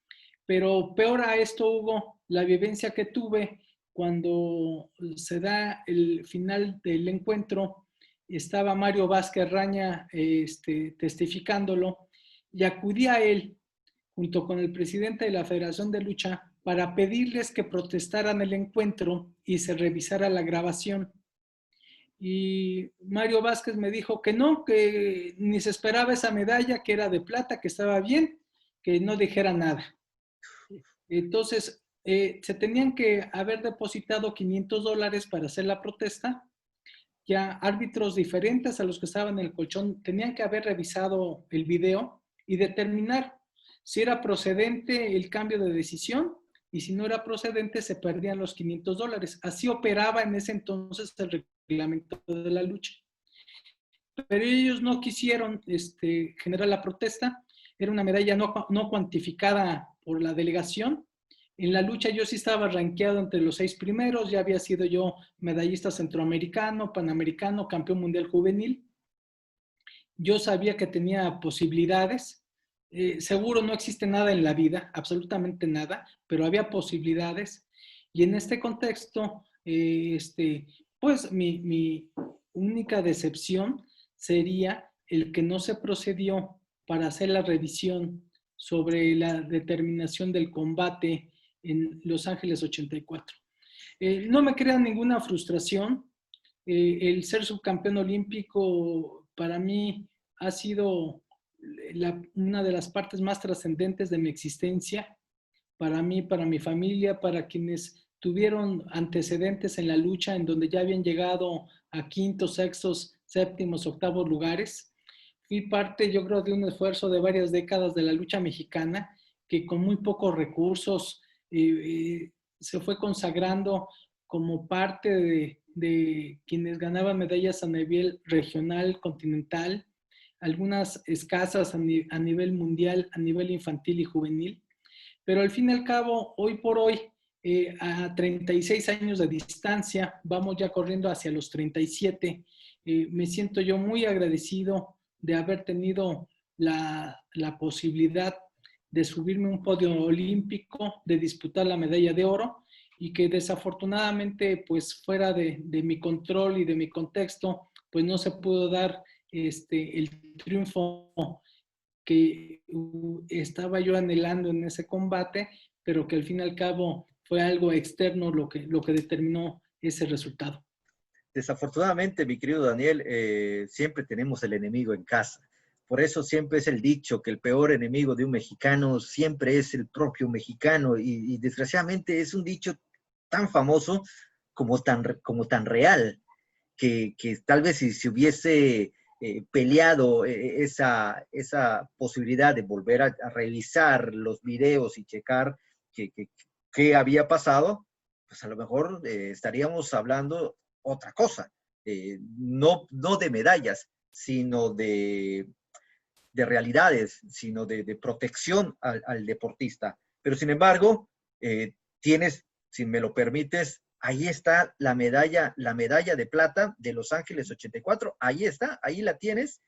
pero peor a esto, Hugo, la vivencia que tuve cuando se da el final del encuentro, estaba Mario Vázquez Raña testificándolo, y acudí a él junto con el presidente de la Federación de Lucha para pedirles que protestaran el encuentro y se revisara la grabación. Y Mario Vázquez me dijo que no, que ni se esperaba esa medalla, que era de plata, que estaba bien, que no dijera nada. Entonces, se tenían que haber depositado $500 para hacer la protesta. Ya árbitros diferentes a los que estaban en el colchón tenían que haber revisado el video y determinar si era procedente el cambio de decisión, y si no era procedente se perdían los $500. Así operaba en ese entonces el reglamento de la lucha. Pero ellos no quisieron generar la protesta. Era una medalla no cuantificada por la delegación. En la lucha yo sí estaba rankeado entre los 6 primeros, ya había sido yo medallista centroamericano, panamericano, campeón mundial juvenil. Yo sabía que tenía posibilidades. Seguro no existe nada en la vida, absolutamente nada, pero había posibilidades. Y en este contexto, pues mi única decepción sería el que no se procedió para hacer la revisión sobre la determinación del combate en Los Ángeles 84. No me crea ninguna frustración. El ser subcampeón olímpico para mí ha sido una de las partes más trascendentes de mi existencia, para mí, para mi familia, para quienes tuvieron antecedentes en la lucha, en donde ya habían llegado a quintos, sextos, séptimos, octavos lugares. Fui parte, yo creo, de un esfuerzo de varias décadas de la lucha mexicana, que con muy pocos recursos se fue consagrando como parte de quienes ganaban medallas a nivel regional, continental, algunas escasas a nivel mundial, a nivel infantil y juvenil. Pero al fin y al cabo, hoy por hoy, a 36 años de distancia, vamos ya corriendo hacia los 37, me siento yo muy agradecido de haber tenido la posibilidad de subirme a un podio olímpico, de disputar la medalla de oro, y que desafortunadamente, pues fuera de mi control y de mi contexto, pues no se pudo dar el triunfo que estaba yo anhelando en ese combate, pero que al fin y al cabo fue algo externo lo que determinó ese resultado.
Desafortunadamente, mi querido Daniel, siempre tenemos el enemigo en casa. Por eso siempre es el dicho que el peor enemigo de un mexicano siempre es el propio mexicano, y desgraciadamente es un dicho tan famoso como tan real, que tal vez si se hubiese peleado esa posibilidad de volver a revisar los videos y checar qué había pasado, pues a lo mejor estaríamos hablando otra cosa, no de medallas, sino de realidades, sino de protección al deportista. Pero sin embargo, tienes, si me lo permites, ahí está la medalla de plata de Los Ángeles 84, ahí está, ahí la tienes,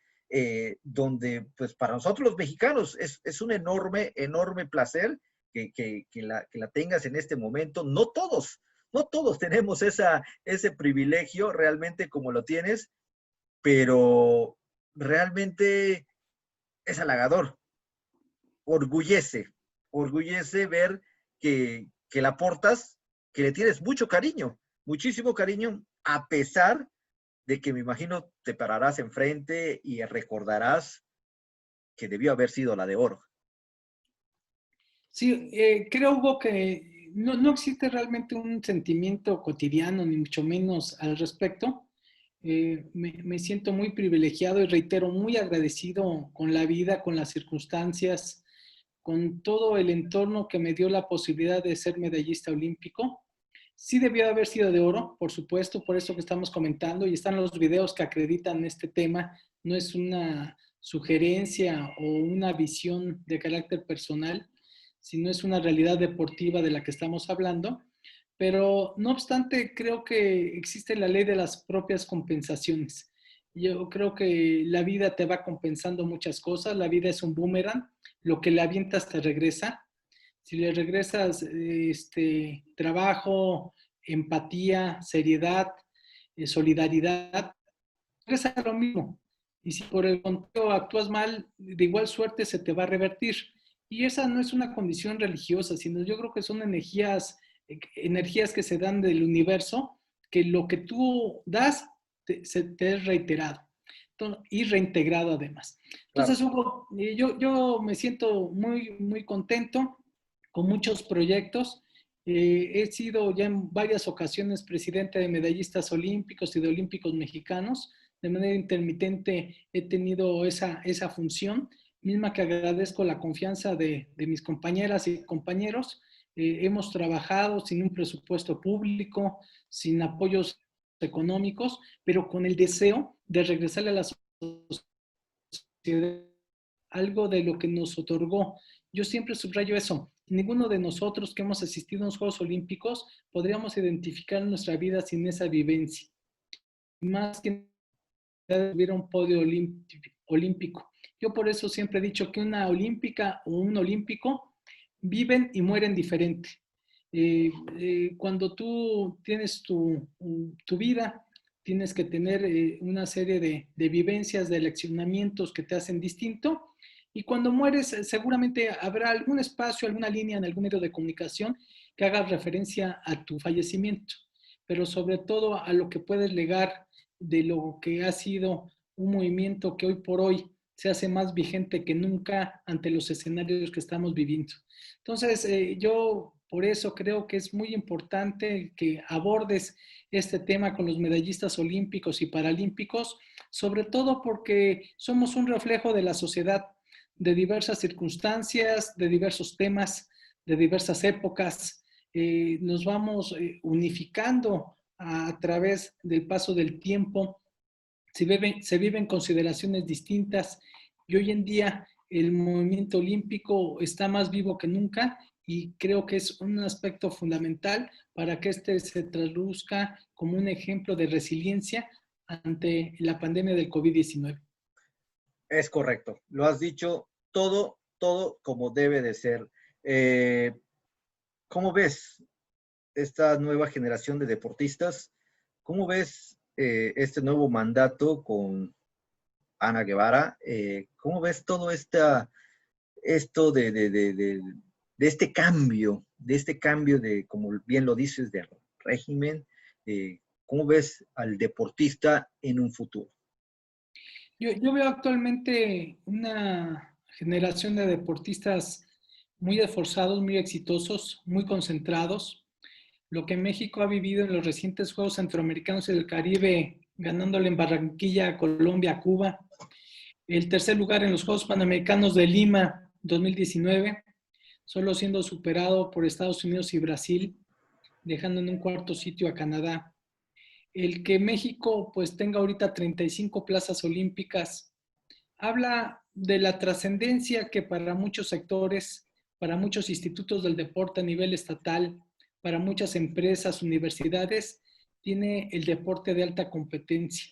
donde pues para nosotros los mexicanos es un enorme placer que la tengas en este momento. No todos tenemos ese privilegio realmente como lo tienes, pero realmente es halagador, orgullece ver que la portas, que le tienes mucho cariño, muchísimo cariño, a pesar de que me imagino te pararás enfrente y recordarás que debió haber sido la de oro.
Sí, creo, Hugo, que no existe realmente un sentimiento cotidiano, ni mucho menos al respecto. Me siento muy privilegiado y reitero, muy agradecido con la vida, con las circunstancias, con todo el entorno que me dio la posibilidad de ser medallista olímpico. Sí debió haber sido de oro, por supuesto, por eso que estamos comentando, y están los videos que acreditan este tema. No es una sugerencia o una visión de carácter personal, sino es una realidad deportiva de la que estamos hablando. Pero no obstante, creo que existe la ley de las propias compensaciones. Yo creo que la vida te va compensando muchas cosas, la vida es un boomerang, lo que le avientas te regresa. Si le regresas trabajo, empatía, seriedad, solidaridad, regresa lo mismo. Y si por el contrario actúas mal, de igual suerte se te va a revertir. Y esa no es una condición religiosa, sino yo creo que son energías que se dan del universo, que lo que tú das se te es reiterado y reintegrado además.
Claro.
Entonces, Hugo, yo me siento muy, muy contento con muchos proyectos. He sido ya en varias ocasiones presidente de medallistas olímpicos y de olímpicos mexicanos. De manera intermitente he tenido esa función, misma que agradezco la confianza de mis compañeras y compañeros. Hemos trabajado sin un presupuesto público, sin apoyos económicos, pero con el deseo de regresarle a la sociedad algo de lo que nos otorgó. Yo siempre subrayo eso. Ninguno de nosotros que hemos asistido a los Juegos Olímpicos podríamos identificar nuestra vida sin esa vivencia. Más que hubiera un podio olímpico. Yo por eso siempre he dicho que una olímpica o un olímpico viven y mueren diferente. Cuando tú tienes tu vida, tienes que tener una serie de vivencias, de leccionamientos que te hacen distinto. Y cuando mueres, seguramente habrá algún espacio, alguna línea en algún medio de comunicación que haga referencia a tu fallecimiento, pero sobre todo a lo que puedes legar de lo que ha sido un movimiento que hoy por hoy se hace más vigente que nunca ante los escenarios que estamos viviendo. Entonces, yo por eso creo que es muy importante que abordes este tema con los medallistas olímpicos y paralímpicos, sobre todo porque somos un reflejo de la sociedad, de diversas circunstancias, de diversos temas, de diversas épocas. Nos vamos unificando a través del paso del tiempo, se viven consideraciones distintas y hoy en día el movimiento olímpico está más vivo que nunca y creo que es un aspecto fundamental para que este se traduzca como un ejemplo de resiliencia ante la pandemia del COVID-19.
Es correcto, lo has dicho todo, todo como debe de ser. Eh, ¿Cómo ves esta nueva generación de deportistas? ¿Cómo ves este nuevo mandato con Ana Guevara? ¿Cómo ves todo esto de este cambio de, como bien lo dices, de régimen? ¿Cómo ves al deportista en un futuro?
Yo veo actualmente una generación de deportistas muy esforzados, muy exitosos, muy concentrados. Lo que México ha vivido en los recientes Juegos Centroamericanos y del Caribe, ganándole en Barranquilla a Colombia, a Cuba. El tercer lugar en los Juegos Panamericanos de Lima 2019, solo siendo superado por Estados Unidos y Brasil, dejando en un cuarto sitio a Canadá. El que México pues tenga ahorita 35 plazas olímpicas habla de la trascendencia que para muchos sectores, para muchos institutos del deporte a nivel estatal, para muchas empresas, universidades, tiene el deporte de alta competencia.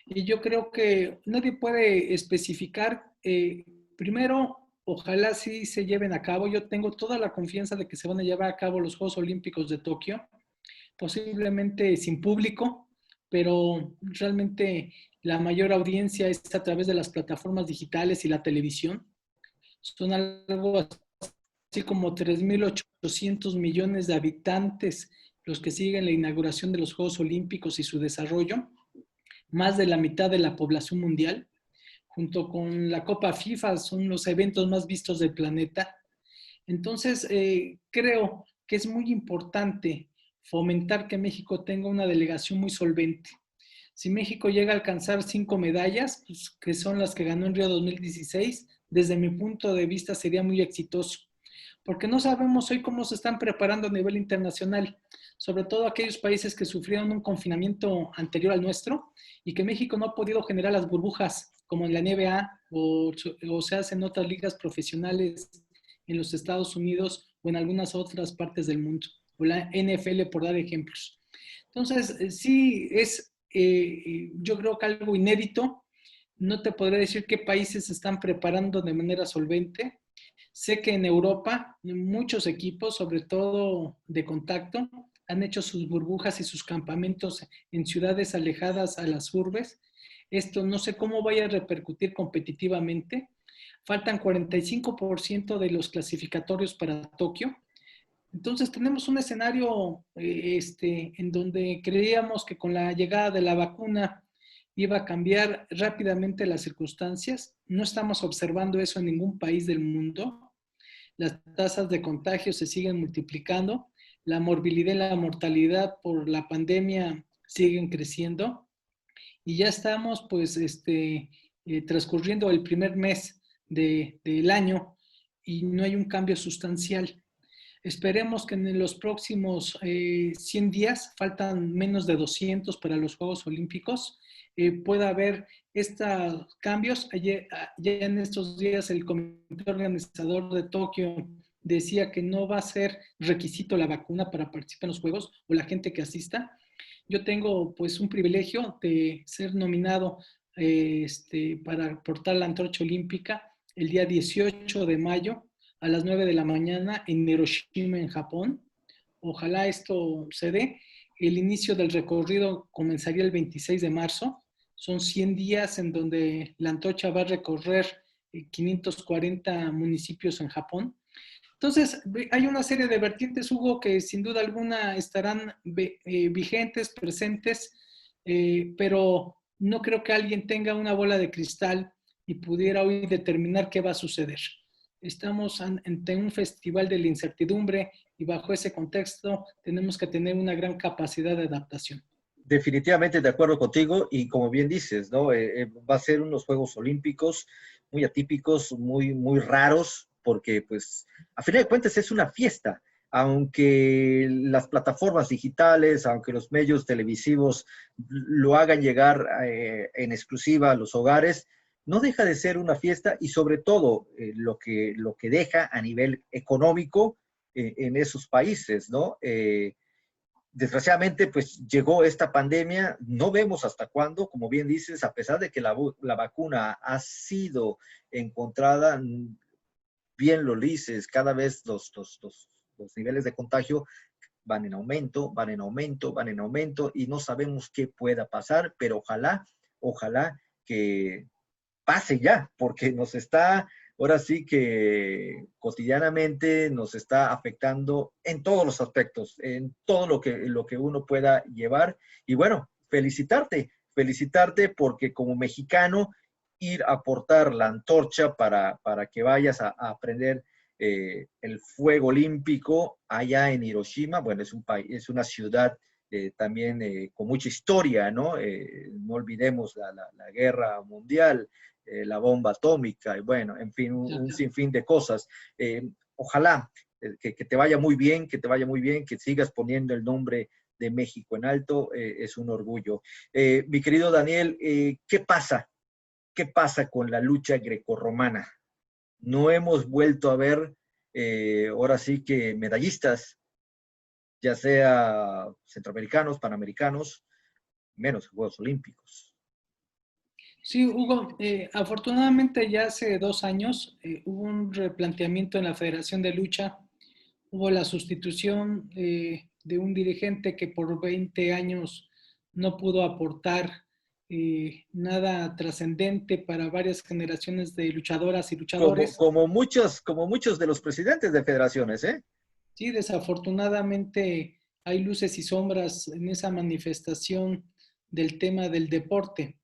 Y yo creo que nadie puede especificar, primero, ojalá sí se lleven a cabo. Yo tengo toda la confianza de que se van a llevar a cabo los Juegos Olímpicos de Tokio, posiblemente sin público, pero realmente la mayor audiencia es a través de las plataformas digitales y la televisión. Son algo así como 3.800 millones de habitantes los que siguen la inauguración de los Juegos Olímpicos y su desarrollo, más de la mitad de la población mundial, junto con la Copa FIFA, son los eventos más vistos del planeta. Entonces, creo que es muy importante fomentar que México tenga una delegación muy solvente. Si México llega a alcanzar 5 medallas, pues, que son las que ganó en Río 2016, desde mi punto de vista sería muy exitoso, porque no sabemos hoy cómo se están preparando a nivel internacional, sobre todo aquellos países que sufrieron un confinamiento anterior al nuestro y que México no ha podido generar las burbujas como en la NBA o se hacen otras ligas profesionales en los Estados Unidos o en algunas otras partes del mundo, o la NFL por dar ejemplos. Entonces, sí, yo creo que algo inédito. No te podré decir qué países se están preparando de manera solvente. Sé que en Europa muchos equipos, sobre todo de contacto, han hecho sus burbujas y sus campamentos en ciudades alejadas a las urbes. Esto no sé cómo vaya a repercutir competitivamente. Faltan 45% de los clasificatorios para Tokio. Entonces tenemos un escenario en donde creíamos que con la llegada de la vacuna iba a cambiar rápidamente las circunstancias. No estamos observando eso en ningún país del mundo. Las tasas de contagio se siguen multiplicando. La morbilidad y la mortalidad por la pandemia siguen creciendo. Y ya estamos pues transcurriendo el primer mes del año y no hay un cambio sustancial. Esperemos que en los próximos 100 días, faltan menos de 200 para los Juegos Olímpicos, pueda haber estos cambios. Ya en estos días el comité organizador de Tokio decía que no va a ser requisito la vacuna para participar en los Juegos o la gente que asista. Yo tengo pues un privilegio de ser nominado para portar la antorcha olímpica el día 18 de mayo a las 9 de la mañana en Hiroshima, en Japón. Ojalá esto se dé. El inicio del recorrido comenzaría el 26 de marzo. Son 100 días en donde la antorcha va a recorrer 540 municipios en Japón. Entonces, hay una serie de vertientes, Hugo, que sin duda alguna estarán vigentes, presentes, pero no creo que alguien tenga una bola de cristal y pudiera hoy determinar qué va a suceder. Estamos ante un festival de la incertidumbre y bajo ese contexto tenemos que tener una gran capacidad de adaptación.
Definitivamente de acuerdo contigo y como bien dices, ¿no? Va a ser unos Juegos Olímpicos muy atípicos, muy, muy raros, porque pues a final de cuentas es una fiesta, aunque las plataformas digitales, aunque los medios televisivos lo hagan llegar en exclusiva a los hogares, no deja de ser una fiesta y sobre todo lo que deja a nivel económico en esos países, ¿no? Desgraciadamente, pues llegó esta pandemia, no vemos hasta cuándo, como bien dices, a pesar de que la vacuna ha sido encontrada, bien lo dices, cada vez los niveles de contagio van en aumento, van en aumento, van en aumento, y no sabemos qué pueda pasar, pero ojalá que pase ya, porque nos está, ahora sí que cotidianamente nos está afectando en todos los aspectos, en todo lo que uno pueda llevar. Y bueno, felicitarte porque como mexicano, ir a portar la antorcha para que vayas a prender el fuego olímpico allá en Hiroshima. Bueno, es un país, es una ciudad también con mucha historia, ¿no? No olvidemos la guerra mundial, la bomba atómica, y bueno, en fin, un sinfín de cosas. Ojalá que te vaya muy bien, que te vaya muy bien, que sigas poniendo el nombre de México en alto, es un orgullo. Mi querido Daniel, ¿qué pasa? ¿Qué pasa con la lucha grecorromana? No hemos vuelto a ver, ahora sí que medallistas, ya sea centroamericanos, panamericanos, menos Juegos Olímpicos.
Sí, Hugo, afortunadamente ya hace 2 años hubo un replanteamiento en la Federación de Lucha, hubo la sustitución de un dirigente que por 20 años no pudo aportar nada trascendente para varias generaciones de luchadoras y luchadores.
Como muchos de los presidentes de federaciones, ¿eh?
Sí, desafortunadamente hay luces y sombras en esa manifestación del tema del deporte.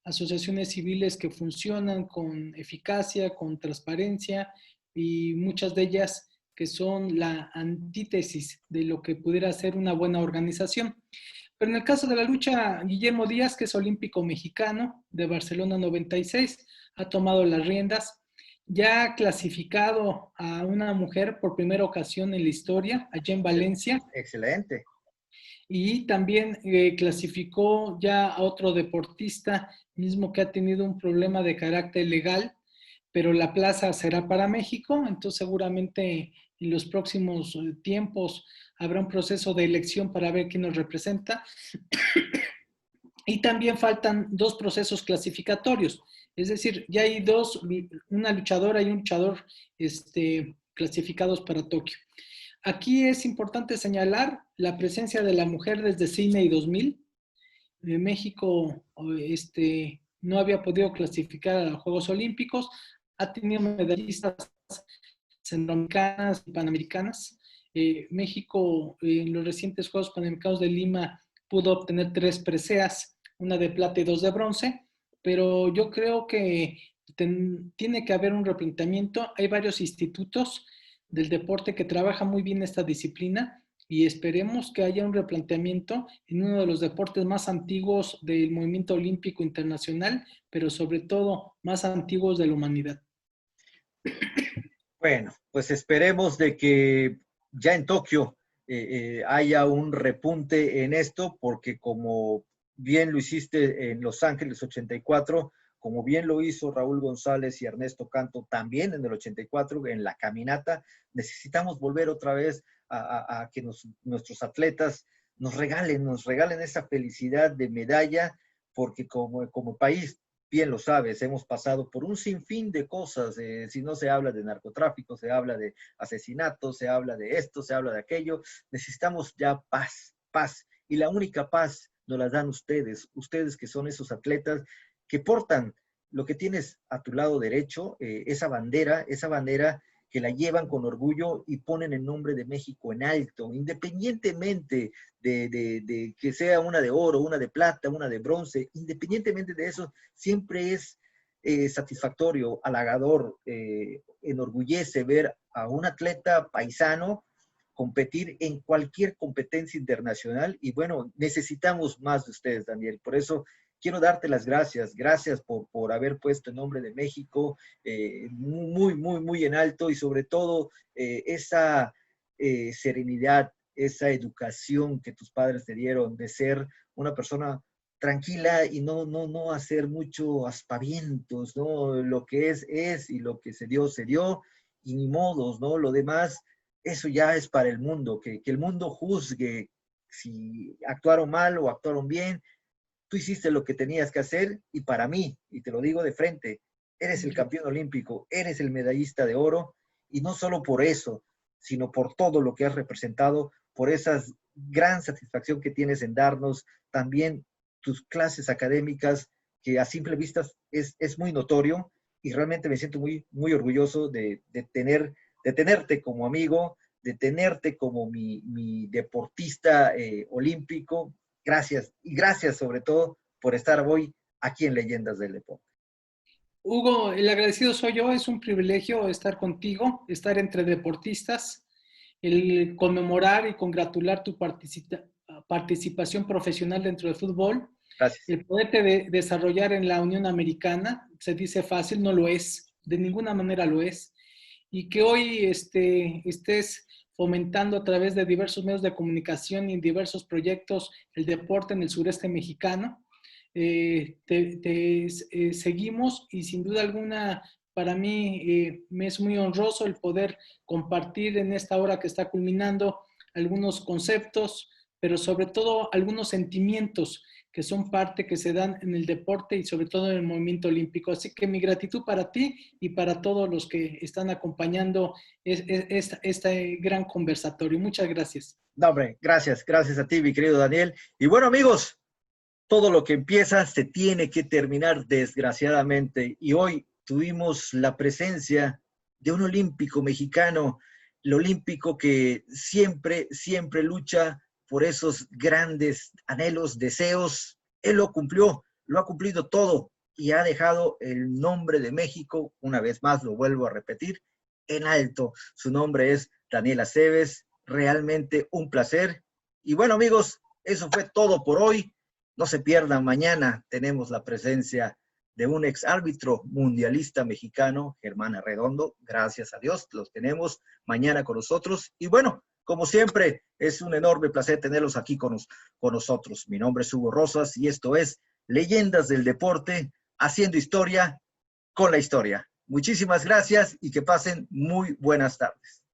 Asociaciones civiles que funcionan con eficacia, con transparencia y muchas de ellas que son la antítesis de lo que pudiera ser una buena organización. Pero en el caso de la lucha, Guillermo Díaz, que es olímpico mexicano de Barcelona 96, ha tomado las riendas ya ha clasificado a una mujer por primera ocasión en la historia, allá en Valencia,
Excelente.
y también clasificó ya a otro deportista, mismo que ha tenido un problema de carácter legal, pero la plaza será para México, entonces seguramente en los próximos tiempos habrá un proceso de elección para ver quién nos representa. Y también faltan dos procesos clasificatorios, es decir, ya hay dos, una luchadora y un luchador clasificados para Tokio. Aquí es importante señalar la presencia de la mujer desde Sydney 2000. México no había podido clasificar a los Juegos Olímpicos, ha tenido medallistas centroamericanas y panamericanas. México en los recientes Juegos Panamericanos de Lima pudo obtener 3 preseas, una de plata y 2 de bronce, pero yo creo que tiene que haber un replanteamiento. Hay varios institutos del deporte que trabajan muy bien esta disciplina y esperemos que haya un replanteamiento en uno de los deportes más antiguos del movimiento olímpico internacional, pero sobre todo más antiguos de la humanidad.
Bueno, pues esperemos de que ya en Tokio haya un repunte en esto, porque como bien lo hiciste en Los Ángeles 84, como bien lo hizo Raúl González y Ernesto Canto también en el 84, en la caminata, necesitamos volver otra vez a que nuestros atletas nos regalen esa felicidad de medalla, porque como país bien lo sabes, hemos pasado por un sinfín de cosas. Si no se habla de narcotráfico, se habla de asesinatos, se habla de esto, se habla de aquello. Necesitamos ya paz, paz. Y la única paz nos la dan ustedes que son esos atletas que portan lo que tienes a tu lado derecho, esa bandera que la llevan con orgullo y ponen el nombre de México en alto, independientemente de que sea una de oro, una de plata, una de bronce, independientemente de eso, siempre es satisfactorio, halagador, enorgullece ver a un atleta paisano competir en cualquier competencia internacional y bueno, necesitamos más de ustedes, Daniel. Por eso quiero darte las gracias por haber puesto el nombre de México muy en alto y sobre todo esa serenidad, esa educación que tus padres te dieron de ser una persona tranquila y no hacer mucho aspavientos, ¿no? Lo que es y lo que se dio y ni modos, ¿no? Lo demás, eso ya es para el mundo, que el mundo juzgue si actuaron mal o actuaron bien. Tú hiciste lo que tenías que hacer y para mí, y te lo digo de frente, eres el campeón olímpico, eres el medallista de oro y no solo por eso, sino por todo lo que has representado, por esa gran satisfacción que tienes en darnos también tus clases académicas, que a simple vista es muy notorio y realmente me siento muy orgulloso de tenerte como amigo, de tenerte como mi deportista olímpico. Gracias, y gracias sobre todo por estar hoy aquí en Leyendas del Deporte.
Hugo, el agradecido soy yo, es un privilegio estar contigo, estar entre deportistas, el conmemorar y congratular tu participación profesional dentro del fútbol,
Gracias.
el poderte desarrollar en la Unión Americana, se dice fácil, no lo es, de ninguna manera lo es, y que hoy estés fomentando a través de diversos medios de comunicación y diversos proyectos el deporte en el sureste mexicano. Seguimos y sin duda alguna para mí me es muy honroso el poder compartir en esta hora que está culminando algunos conceptos, pero sobre todo algunos sentimientos que son parte que se dan en el deporte y sobre todo en el movimiento olímpico. Así que mi gratitud para ti y para todos los que están acompañando este gran conversatorio. Muchas gracias.
No, hombre, gracias a ti, mi querido Daniel. Y bueno, amigos, todo lo que empieza se tiene que terminar, desgraciadamente. Y hoy tuvimos la presencia de un olímpico mexicano, el olímpico que siempre lucha por esos grandes anhelos, deseos. Él lo cumplió, lo ha cumplido todo y ha dejado el nombre de México, una vez más lo vuelvo a repetir, en alto. Su nombre es Daniel Aceves. Realmente un placer. Y bueno, amigos, eso fue todo por hoy. No se pierdan, mañana tenemos la presencia de un ex árbitro mundialista mexicano, Germán Arredondo. Gracias a Dios, los tenemos mañana con nosotros. Y bueno, como siempre, es un enorme placer tenerlos aquí con nosotros. Mi nombre es Hugo Rosas y esto es Leyendas del Deporte, haciendo historia con la historia. Muchísimas gracias y que pasen muy buenas tardes.